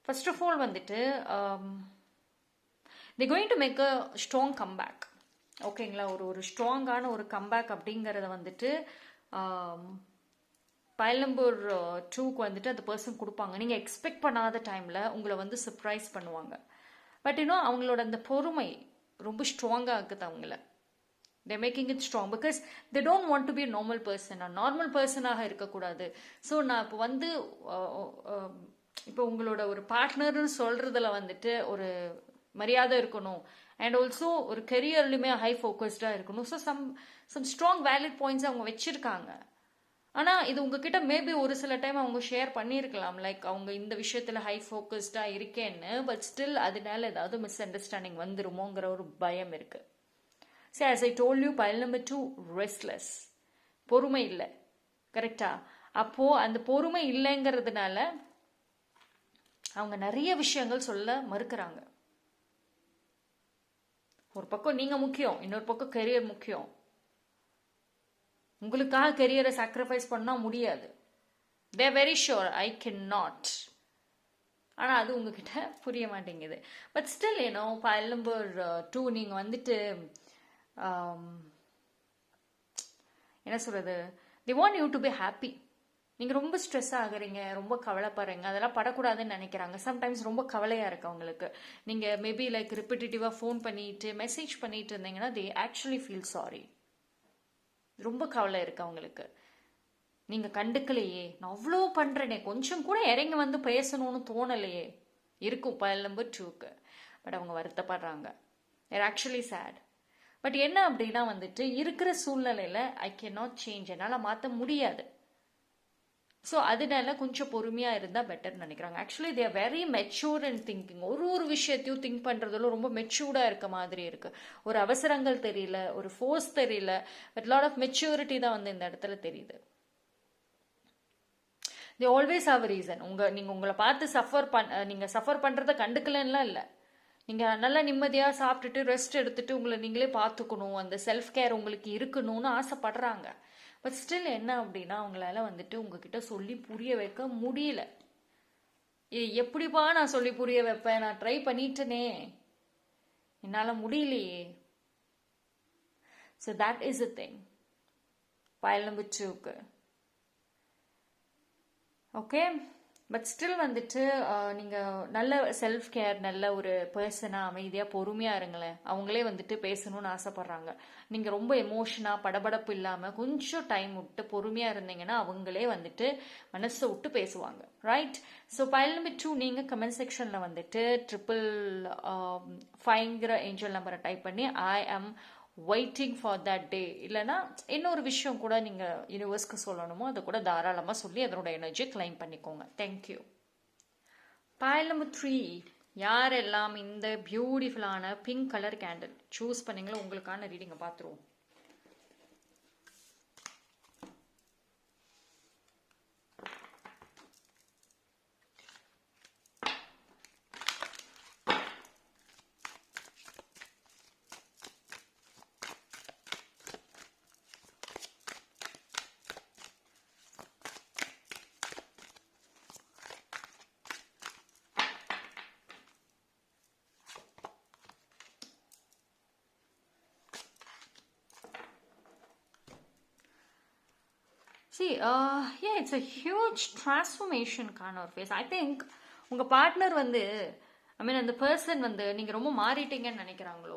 First of all வந்துட்டு they're going to make a strong comeback. ஓகேங்களா? ஒரு ஸ்ட்ராங்கான ஒரு கம்பேக் அப்படிங்கிறத வந்துட்டு பைல் நம்பர் 2க்கு வந்துட்டு அந்த பர்சன் கொடுப்பாங்க. நீங்கள் எக்ஸ்பெக்ட் பண்ணாத டைமில் உங்களை வந்து சர்ப்ரைஸ் பண்ணுவாங்க. பட் இன்னும் அவங்களோட அந்த பொறுமை ரொம்ப ஸ்ட்ராங்காக இருக்குது அவங்கள. they're making it strong because they don't want to be a normal person. Normal பர்சனாக இருக்கக்கூடாது. ஸோ நான் இப்போ வந்து இப்போ உங்களோட ஒரு பார்ட்னர்னு சொல்கிறதுல வந்துட்டு ஒரு மரியாதை இருக்கணும், அண்ட் ஆல்சோ ஒரு கெரியர்லையுமே ஹை ஃபோக்கஸ்டாக இருக்கணும். So some strong valid points அவங்க வச்சுருக்காங்க. ஆனால் இது உங்ககிட்ட மேபி ஒரு சில டைம் அவங்க ஷேர் பண்ணியிருக்கலாம், லைக் அவங்க இந்த விஷயத்தில் ஹை ஃபோக்கஸ்டாக இருக்கேன்னு. பட் ஸ்டில் அதனால ஏதாவது மிஸ் அண்டர்ஸ்டாண்டிங் வந்துருமோங்கிற ஒரு பயம் இருக்குது. See, as I told you, pile number 2, restless. பொறுமை இல்லை. கரெக்டா? அப்போது அந்த பொறுமை இல்லைங்கிறதுனால அவங்க நிறைய விஷயங்கள் சொல்ல மறுக்கிறாங்க. ஒரு பக்கம் நீங்கள் முக்கியம், இன்னொரு பக்கம் கெரியர் முக்கியம். உங்களுக்காக கெரியரை சாக்ரிஃபைஸ் பண்ணால் முடியாது. They're very sure I cannot. ஆனால் அது உங்ககிட்ட புரிய மாட்டேங்குது. பட் ஸ்டில் pile number 2 நீங்கள் வந்துட்டு என்ன சொல்கிறது, they want you to be happy. நீங்கள் ரொம்ப ஸ்ட்ரெஸ் ஆகுறீங்க, ரொம்ப கவலைப்படுறீங்க, அதெல்லாம் படக்கூடாதுன்னு நினைக்கிறாங்க. சம்டைம்ஸ் ரொம்ப கவலையாக இருக்கு அவங்களுக்கு. நீங்கள் மேபி லைக் ரிப்பிட்டேட்டிவாக ஃபோன் பண்ணிட்டு மெசேஜ் பண்ணிட்டு இருந்தீங்கன்னா they actually feel sorry. ரொம்ப கவலை இருக்கு அவங்களுக்கு. நீங்கள் கண்டுக்கலையே, நான் அவ்வளோ பண்ணுறேனே, கொஞ்சம் கூட இறங்கி வந்து பேசணும்னு தோணலையே இருக்கும் pile number 2க்கு. பட் அவங்க வருத்தப்படுறாங்க. they're actually sad. பட் என்ன அப்படின்னா வந்துட்டு இருக்கிற சூழ்நிலையில் ஐ கேன் நாட் சேஞ்ச், என்னால் மாற்ற முடியாது. ஸோ அதனால கொஞ்சம் பொறுமையாக இருந்தால் பெட்டர்னு நினைக்கிறாங்க. Actually they are very mature and thinking. ஒரு விஷயத்தையும் திங்க் பண்ணுறதுல ரொம்ப மெச்சூர்டாக இருக்க மாதிரி இருக்குது. ஒரு அவசரங்கள் தெரியல, ஒரு ஃபோர்ஸ் தெரியல, பட் லாட் ஆஃப் மெச்சூரிட்டி தான் வந்து இந்த இடத்துல தெரியுது. They always have a reason. நீங்கள் உங்களை பார்த்து நீங்கள் சஃபர் பண்ணுறதை கண்டுக்கலன்னா இல்லை. நீங்கள் நல்லா நிம்மதியாக சாப்பிட்டுட்டு ரெஸ்ட் எடுத்துகிட்டு உங்களை நீங்களே பார்த்துக்கணும், அந்த செல்ஃப் கேர் உங்களுக்கு இருக்கணும்னு ஆசைப்படுறாங்க. பட் ஸ்டில் என்ன அப்படின்னா அவங்களால வந்துட்டு உங்ககிட்ட சொல்லி புரிய வைக்க முடியல. எப்படிப்பா நான் சொல்லி புரிய வைப்பேன், நான் ட்ரை பண்ணிட்டேனே, என்னால் முடியலையே. So that is a thing pile number 2க்கு. ஓகே, பட் ஸ்டில் வந்துட்டு நீங்கள் நல்ல செல்ஃப் கேர், நல்ல ஒரு பர்சனாக அமைதியாக பொறுமையாக இருங்களேன். அவங்களே வந்துட்டு பேசணும்னு ஆசைப்பட்றாங்க. நீங்கள் ரொம்ப எமோஷனாக படபடப்பு இல்லாமல் கொஞ்சம் டைம் விட்டு பொறுமையாக இருந்தீங்கன்னா அவங்களே வந்துட்டு மனசை விட்டு பேசுவாங்க. ரைட்? ஸோ pile number 2 நீங்கள் கமெண்ட் செக்ஷனில் வந்துட்டு 555ங்கிற ஏஞ்சல் நம்பரை டைப் பண்ணி ஐ ஆம் வெயிட்டிங் ஃபார் தட் டே, இல்லைனா இன்னொரு விஷயம் கூட நீங்கள் யூனிவர்ஸ்க்கு சொல்லணுமோ அதை கூட தாராளமாக சொல்லி அதனோட எனர்ஜியை கிளைம் பண்ணிக்கோங்க. தேங்க்யூ. pile number 3, யாரெல்லாம் இந்த பியூட்டிஃபுல்லான பிங்க் கலர் கேண்டில் சூஸ் பண்ணீங்களோ உங்களுக்கான ரீடிங்கை பார்த்துருவோம். See, yeah, it's a huge transformation kind of phase. I think உங்க பார்ட்னர் வந்து ஐ மீன் அந்த பர்சன் வந்து நீங்க ரொம்ப மாறிட்டீங்கன்னு நினைக்கிறாங்களோ,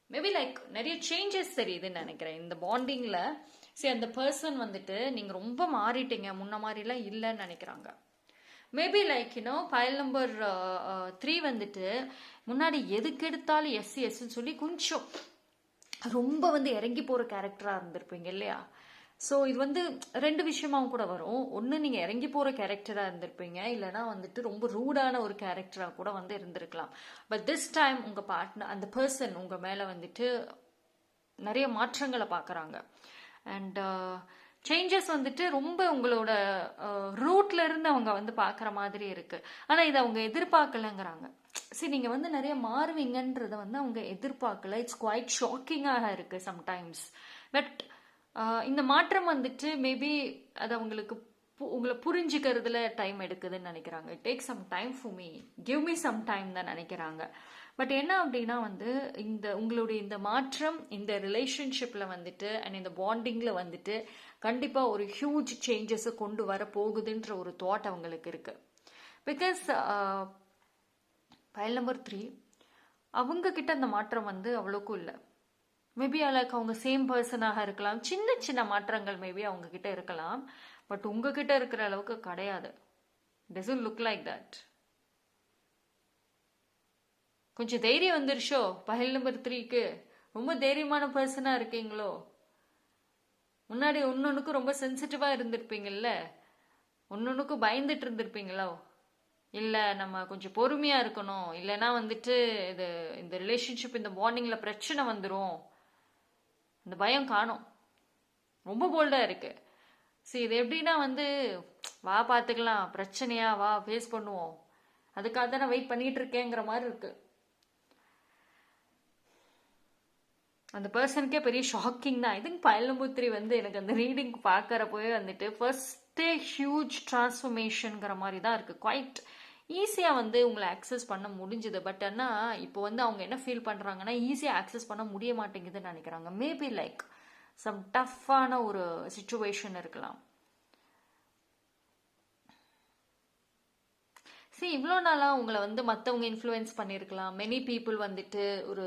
மேபி லைக் நிறைய சேஞ்சஸ் தெரியுதுன்னு நினைக்கிறேன் இந்த பாண்டிங்ல. சரி, அந்த பர்சன் வந்துட்டு நீங்க ரொம்ப மாறிட்டீங்க, முன்ன மாதிரிலாம் இல்லைன்னு நினைக்கிறாங்க. மேபி லைக் ஃபைல் நம்பர் 3 வந்துட்டு முன்னாடி எதுக்கு எடுத்தாலும் எஸ் எஸ்ன்னு சொல்லி கொஞ்சம் ரொம்ப வந்து இறங்கி போற கேரக்டரா இருந்திருப்பீங்க இல்லையா? ஸோ இது வந்து ரெண்டு விஷயமாவும் கூட வரும். ஒன்று, நீங்கள் இறங்கி போகிற கேரக்டராக இருந்திருப்பீங்க, இல்லைனா வந்துட்டு ரொம்ப ரூடான ஒரு கேரக்டராக கூட வந்து இருந்திருக்கலாம். பட் திஸ் டைம் உங்கள் பார்ட்னர், அந்த பர்சன் உங்கள் மேலே வந்துட்டு நிறைய மாற்றங்களை பார்க்குறாங்க. அண்ட் சேஞ்சஸ் வந்துட்டு ரொம்ப உங்களோட ரூட்ல இருந்து அவங்க வந்து பார்க்குற மாதிரி இருக்கு. ஆனால் இதை அவங்க எதிர்பார்க்கலங்கிறாங்க. சரி, நீங்கள் வந்து நிறைய மாறுவீங்கன்றதை வந்து அவங்க எதிர்பார்க்கல. இட்ஸ் குவைட் ஷாக்கிங்காக இருக்கு சம்டைம்ஸ். பட் இந்த மாற்றம் வந்துட்டு மேபி அது அவங்களுக்கு உங்களை புரிஞ்சுக்கிறதுல டைம் எடுக்குதுன்னு நினைக்கிறாங்க. It take some time for me, give me some time தான் நினைக்கிறாங்க. பட் என்ன அப்படின்னா வந்து உங்களுடைய இந்த மாற்றம் இந்த ரிலேஷன்ஷிப்பில் வந்துட்டு அண்ட் இந்த பாண்டிங்கில் வந்துட்டு கண்டிப்பாக ஒரு ஹியூஜ் சேஞ்சஸை கொண்டு வர போகுதுன்ற ஒரு தாட் அவங்களுக்கு இருக்கு. பிகாஸ் ஃபைல் நம்பர் 3 அவங்க கிட்ட அந்த மாற்றம் வந்து அவ்வளோக்கும் இல்லை. மேபி லைக் அவங்க சேம் பர்சனாக இருக்கலாம், சின்ன சின்ன மாற்றங்கள் மேபி அவங்க கிட்ட இருக்கலாம். பட் உங்ககிட்ட இருக்கிற அளவுக்கு கிடையாது. Doesn't look like that. கொஞ்சம் தைரியம் வந்துருச்சோ ஃபைல் நம்பர் 3க்கு? ரொம்ப தைரியமான பர்சனா இருக்கீங்களோ? முன்னாடி ஒன்னொன்னுக்கும் ரொம்ப சென்சிட்டிவா இருந்திருப்பீங்கல்ல, ஒன்னொன்னுக்கும் பயந்துட்டு இருந்திருப்பீங்களோ? இல்லை நம்ம கொஞ்சம் பொறுமையா இருக்கணும், இல்லைன்னா வந்துட்டு இந்த ரிலேஷன்ஷிப் இந்த பாண்டிங்ல பிரச்சனை வந்துடும், அந்த பயம் காணும். ரொம்ப போல்டா இருக்கு. சரி, இது எப்படின்னா வந்து வா பார்த்துக்கலாம், பிரச்சனையா வா ஃபேஸ் பண்ணுவோம், அதுக்காக தான் நான் வெயிட் பண்ணிட்டு இருக்கேங்கிற மாதிரி இருக்கு. அந்த பர்சனுக்கே பெரிய ஷாக்கிங் தான். ஐ திங்க் ஃபைல் நம்பர் 3 வந்து எனக்கு அந்த ரீடிங் பார்க்கறப்போயே வந்துட்டு ஃபர்ஸ்டே ஹியூஜ் டிரான்ஸ்ஃபர்மேஷனுங்கிற மாதிரி தான் இருக்கு. குவைட் ஈஸியாக வந்து உங்களை ஆக்சஸ் பண்ண முடிஞ்சுது. பட் ஆனால் இப்போ வந்து அவங்க என்ன ஃபீல் பண்ணுறாங்கன்னா ஈஸியாக ஆக்சஸ் பண்ண முடிய மாட்டேங்குதுன்னு நினைக்கிறாங்க. மேபி லைக் சம் டஃப்பான ஒரு சிச்சுவேஷன் இருக்கலாம். சரி, இவ்வளோ நாளாக உங்களை வந்து மற்றவங்க இன்ஃப்ளூயன்ஸ் பண்ணியிருக்கலாம். மெனி பீப்புள் வந்துட்டு ஒரு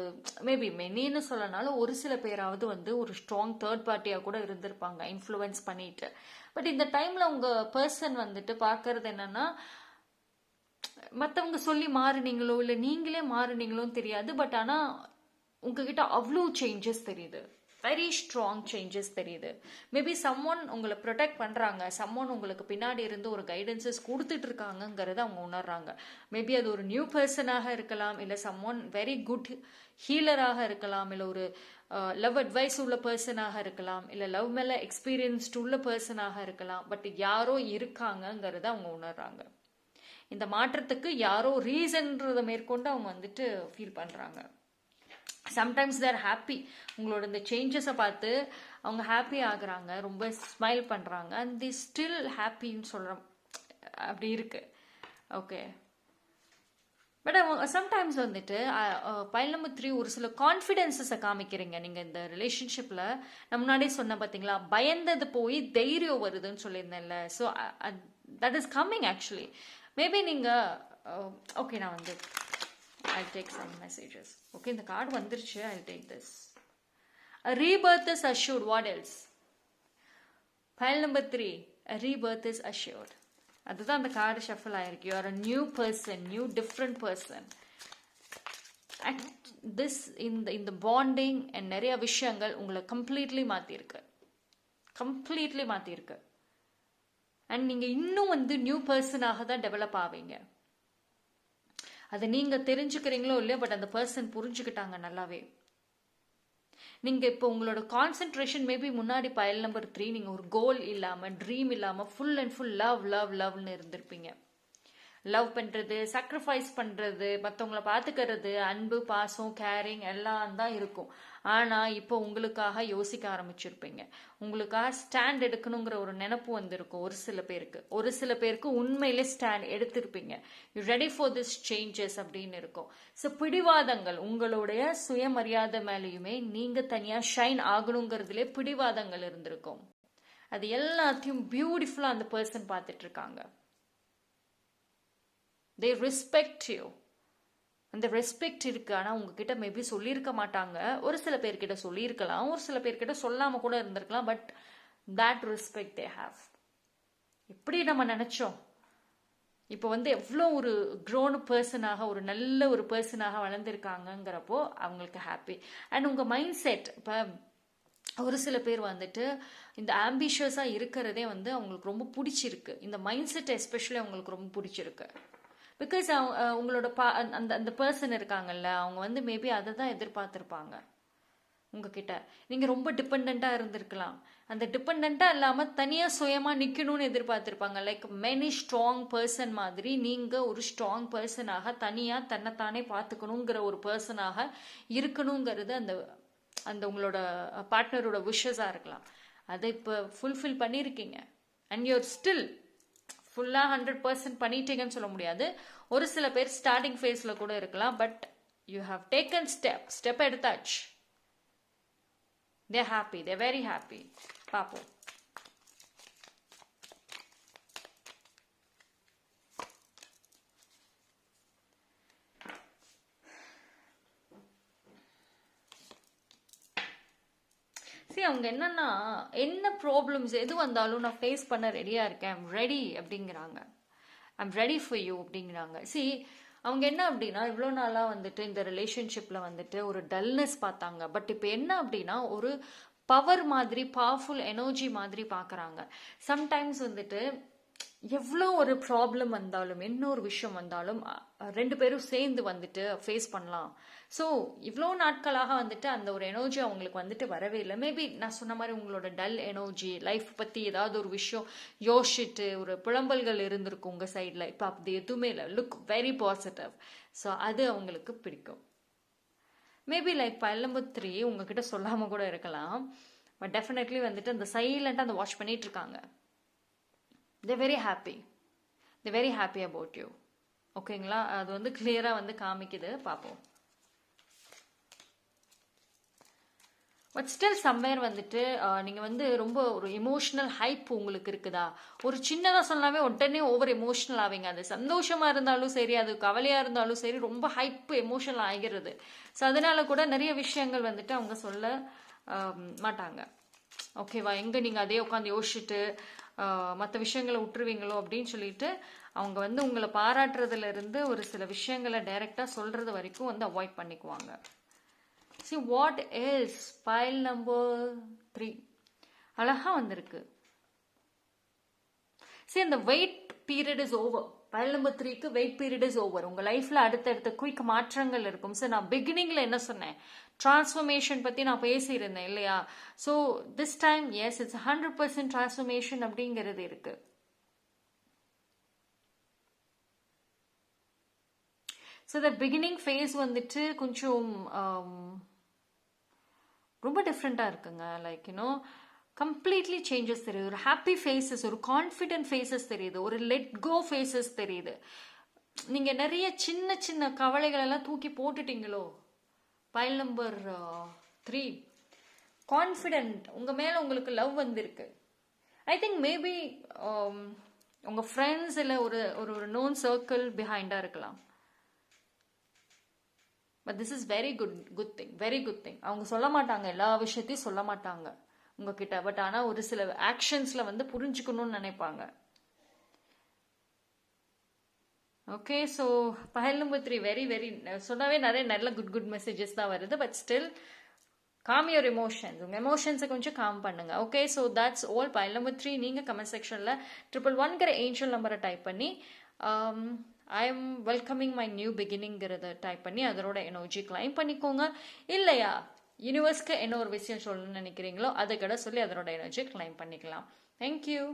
மேபி மெனின்னு சொல்லனாலும் ஒரு சில பேராவது வந்து ஒரு ஸ்ட்ராங் தேர்ட் பார்ட்டியாக கூட இருந்திருப்பாங்க இன்ஃப்ளூயன்ஸ் பண்ணிட்டு. பட் இந்த டைமில் உங்கள் பர்சன் வந்துட்டு பார்க்கறது என்னன்னா, மற்றவங்க சொல்லி மாறுனீங்களோ இல்லை நீங்களே மாறுனீங்களோன்னு தெரியாது. பட் ஆனால் உங்ககிட்ட அவ்வளோ சேஞ்சஸ் தெரியுது, வெரி ஸ்ட்ராங் சேஞ்சஸ் தெரியுது. மேபி சம்ஒன் உங்களை ப்ரொடெக்ட் பண்ணுறாங்க, சம்ஒன் உங்களுக்கு பின்னாடி இருந்து ஒரு கைடன்சஸ் கொடுத்துட்டு இருக்காங்கங்கிறத அவங்க உணர்றாங்க. மேபி அது ஒரு நியூ பர்சனாக இருக்கலாம், இல்லை சம்ஒன் வெரி குட் ஹீலராக இருக்கலாம், இல்லை ஒரு லவ் அட்வைஸ் உள்ள பர்சனாக இருக்கலாம், இல்லை லவ் மேலே எக்ஸ்பீரியன்ஸ்டு உள்ள பர்சனாக இருக்கலாம். பட் யாரோ இருக்காங்கங்கிறத அவங்க உணர்றாங்க. இந்த மாற்றத்துக்கு யாரோ ரீசன்றதை மேற்கொண்டு அவங்க வந்துட்டு ஃபீல் பண்ணுறாங்க. Sometimes they're happy. உங்களோட இந்த சேஞ்சஸை பார்த்து அவங்க ஹாப்பி ஆகுறாங்க, ரொம்ப ஸ்மைல் பண்ணுறாங்க. அண்ட் தி ஸ்டில் ஹாப்பின்னு சொல்கிறோம், அப்படி இருக்கு. ஓகே, பட் சம்டைம்ஸ் வந்துட்டு ஃபைல் நம்பர் 3 ஒரு சில கான்ஃபிடென்சஸை காமிக்கிறீங்க நீங்கள் இந்த ரிலேஷன்ஷிப்பில். நான் முன்னாடியே சொன்னேன் பார்த்தீங்களா, பயந்தது போய் தைரியம் வருதுன்னு சொல்லியிருந்தேன்ல. So that is coming actually. Maybe நீங்கள் ஓகே, நான் வந்து I'll take some messages. Okay, இந்த கார்டு வந்துருச்சு. I'll take this. A rebirth is assured. What else? File number 3. A rebirth is assured. அதுதான் அந்த கார்டு ஷஃபிள் ஆயிருக்கு. You are a new person, new different person. And this இந்த bonding and நிறைய விஷயங்கள் உங்களை completely மாற்றிருக்கு, completely மாற்றிருக்கு. And நீங்கள் இன்னும் வந்து நியூ பர்சனாக தான் டெவலப் ஆவீங்க. அதை நீங்கள் தெரிஞ்சுக்கிறீங்களோ இல்லையோ, பட் அந்த பர்சன் புரிஞ்சுக்கிட்டாங்க நல்லாவே. நீங்கள் இப்போ உங்களோட கான்சென்ட்ரேஷன் மேபி முன்னாடி ஃபைல் நம்பர் 3 நீங்கள் ஒரு கோல் இல்லாமல் ட்ரீம் இல்லாமல் full and full love love லவ்னு இருந்திருப்பீங்க. லவ் பண்ணுறது, சாக்ரிஃபைஸ் பண்ணுறது, மற்றவங்கள பார்த்துக்கிறது, அன்பு பாசம் கேரிங் எல்லாம் தான் இருக்கும். ஆனால் இப்போ உங்களுக்காக யோசிக்க ஆரம்பிச்சிருப்பீங்க, உங்களுக்காக ஸ்டாண்ட் எடுக்கணுங்கிற ஒரு நினைப்பு வந்திருக்கும் ஒரு சில பேருக்கு உண்மையிலே ஸ்டாண்ட் எடுத்திருப்பீங்க. You ready for this changes அப்படின்னு இருக்கும். ஸோ பிடிவாதங்கள், உங்களுடைய சுயமரியாதை மேலேயுமே நீங்கள் தனியாக ஷைன் ஆகணுங்கிறதுலே பிடிவாதங்கள் இருந்திருக்கும். அது எல்லாத்தையும் பியூட்டிஃபுல்லாக அந்த பர்சன் பார்த்துட்டு இருக்காங்க. தே ரெஸ்பெக்ட் யூ. அந்த ரெஸ்பெக்ட் இருக்கு. ஆனால் உங்ககிட்ட மேபி சொல்லியிருக்க மாட்டாங்க. ஒரு சில பேர்கிட்ட சொல்லியிருக்கலாம், ஒரு சில பேர்கிட்ட சொல்லாமல் கூட இருந்திருக்கலாம். But that respect they have. எப்படி நம்ம நினைச்சோம், இப்போ வந்து எவ்வளோ ஒரு க்ரோன் பர்சனாக, ஒரு நல்ல ஒரு பர்சனாக வளர்ந்துருக்காங்கங்கிறப்போ அவங்களுக்கு ஹாப்பி. அண்ட் உங்கள் மைண்ட் செட், இப்போ ஒரு சில பேர் வந்துட்டு இந்த ஆம்பிஷியஸாக இருக்கிறதே வந்து அவங்களுக்கு ரொம்ப பிடிச்சிருக்கு. இந்த மைண்ட் செட் எஸ்பெஷலி அவங்களுக்கு ரொம்ப பிடிச்சிருக்கு. பிகாஸ் உங்களோட அந்த அந்த பர்சன் இருக்காங்கல்ல, அவங்க வந்து மேபி அதை தான் எதிர்பார்த்துருப்பாங்க உங்ககிட்ட. நீங்கள் ரொம்ப டிபெண்ட்டாக இருந்திருக்கலாம். அந்த டிபெண்ட்டாக இல்லாமல் தனியாக சுயமாக நிற்கணும்னு எதிர்பார்த்துருப்பாங்க. லைக் மெனி ஸ்ட்ராங் பர்சன் மாதிரி நீங்கள் ஒரு ஸ்ட்ராங் பர்சனாக தனியாக தன்னைத்தானே பார்த்துக்கணுங்கிற ஒரு பர்சனாக இருக்கணுங்கிறது அந்த அந்த உங்களோட பார்ட்னரோட விஷஸாக இருக்கலாம். அதை இப்போ ஃபுல்ஃபில் பண்ணியிருக்கீங்க. அண்ட் யூர் ஸ்டில் ஃபுல்லாக 100% பண்ணிட்டீங்கன்னு சொல்ல முடியாது. ஒரு சில பேர் ஸ்டார்டிங் ஃபேஸில் கூட இருக்கலாம். But you have taken step எடுத்தாச்சு. They're happy. They're very happy. பாப்போம். அவங்க என்னன்னா, என்ன ப்ராப்ளம்ஸ் எது வந்தாலும் நான் ஃபேஸ் பண்ண ரெடியா இருக்கேன், ஐம் ரெடி அப்படிங்கிறாங்க. ஐம் ரெடி ஃபார் யூ அப்படிங்கிறாங்க. அவங்க என்ன அப்படின்னா, இவ்வளோ நாளாக வந்துட்டு இந்த ரிலேஷன்ஷிப்பில் வந்துட்டு ஒரு டல்னஸ் பார்த்தாங்க. பட் இப்போ என்ன அப்படின்னா, ஒரு பவர் மாதிரி, பவர்ஃபுல் எனர்ஜி மாதிரி பார்க்குறாங்க. சம்டைம்ஸ் வந்துட்டு எவ்வளோ ஒரு ப்ராப்ளம் வந்தாலும், என்ன ஒரு விஷயம் வந்தாலும், ரெண்டு பேரும் சேர்ந்து வந்துட்டு ஃபேஸ் பண்ணலாம். ஸோ இவ்வளோ நாட்களாக வந்துட்டு அந்த ஒரு எனர்ஜி அவங்களுக்கு வந்துட்டு வரவே இல்லை. மேபி நான் சொன்ன மாதிரி உங்களோட டல் எனர்ஜி, லைஃப் பற்றி ஏதாவது ஒரு விஷயம் யோசிச்சுட்டு ஒரு புலம்பல்கள் இருந்திருக்கும் உங்கள் சைடில். இப்போ அப்படி எதுவுமே இல்லை. Look very positive. ஸோ அது அவங்களுக்கு பிடிக்கும். மேபி லைக் பைலம்பர் 3 உங்ககிட்ட சொல்லாமல் கூட இருக்கலாம். பட் டெஃபினெட்லி வந்துட்டு அந்த சைலண்டாக அந்த வாட்ச் பண்ணிட்டு இருக்காங்க. they're very happy. they're very happy about you. ஓகேங்களா? அது வந்து கிளியராக வந்து காமிக்குது. பார்ப்போம். பட் ஸ்டில் சம்வேர் வந்துட்டு நீங்கள் வந்து ரொம்ப ஒரு எமோஷ்னல் ஹைப் உங்களுக்கு இருக்குதா? ஒரு சின்னதாக சொன்னாவே உடனே ஓவர் எமோஷ்னல் ஆவீங்க. அது சந்தோஷமாக இருந்தாலும் சரி, அது கவலையாக இருந்தாலும் சரி, ரொம்ப ஹைப் எமோஷனல் ஆகிறது. ஸோ அதனால கூட நிறைய விஷயங்கள் வந்துட்டு அவங்க சொல்ல மாட்டாங்க. ஓகேவா? எங்கே நீங்கள் அதே உட்காந்து யோசிச்சுட்டு மற்ற விஷயங்களை விட்டுருவீங்களோ அப்படின்னு சொல்லிட்டு அவங்க வந்து உங்களை பாராட்டுறதுல இருந்து ஒரு சில விஷயங்களை டைரெக்டாக சொல்கிறது வரைக்கும் வந்து அவாய்ட் பண்ணிக்குவாங்க. See what else? Pile number 3 அழகா வந்திருக்கு. See அந்த wait period is over. File number 3க்கு வெயிட் பீரியட் இஸ் ஓவர். உங்க லைஃப்ல அடுத்தடுத்த குயிக் மாற்றங்கள் இருக்கும். சார் நான் பிகினிங்ல என்ன சொன்னேன், டிரான்ஸ்ஃபர்மேஷன் பத்தி நான் பேசியிருந்தேன் இல்லையா? So this time yes it's 100% transformation அப்படிங்கிறது இருக்கு. ஸோ த பிகினிங் ஃபேஸ் வந்துட்டு கொஞ்சம் ரொம்ப டிஃப்ரெண்ட்டாக இருக்குங்க. லைக் யூனோ கம்ப்ளீட்லி சேஞ்சஸ் தெரியுது. ஒரு ஹாப்பி ஃபேஸஸ், ஒரு கான்ஃபிடென்ட் ஃபேஸஸ் தெரியுது, ஒரு லெட் கோ ஃபேஸஸ் தெரியுது. நீங்கள் நிறைய சின்ன சின்ன கவலைகள் எல்லாம் தூக்கி போட்டுட்டீங்களோ. பைல் நம்பர் 3 கான்ஃபிடென்ட், உங்கள் மேலே உங்களுக்கு லவ் வந்திருக்கு. ஐ திங்க் மேபி உங்கள் ஃப்ரெண்ட்ஸ் இல்லை ஒரு ஒரு நோன் சர்க்கிள் பிஹைண்டாக இருக்கலாம். But this is very good thing, very good thing. அவங்க சொல்ல மாட்டாங்க, எல்லா விஷயத்தையும் சொல்ல மாட்டாங்க உங்ககிட்ட. பட் ஆனால் ஒரு சில ஆக்ஷன்ஸ்ல வந்து புரிஞ்சுக்கணும்னு நினைப்பாங்க. Okay, so file number 3 very very சொன்னாவே நிறைய நல்ல குட் மெசேஜஸ் தான் வருது. But still calm your emotions. உங்கள் எமோஷன்ஸை கொஞ்சம் காம் பண்ணுங்க. Okay, so that's all. File number 3 நீங்கள் கமெண்ட் செக்ஷனில் 111 ஏஞ்சல் நம்பரை டைப் பண்ணி I am welcoming my new பிகினிங்கிறத டைப் பண்ணி அதோட எனர்ஜி கிளைம் பண்ணிக்கோங்க. இல்லையா யூனிவர்ஸ்க்கு என்ன ஒரு விஷயம் சொல்லணும்னு நினைக்கிறீங்களோ அதை கூட சொல்லி அதோட எனர்ஜி கிளைம் பண்ணிக்கலாம். தேங்க்யூ.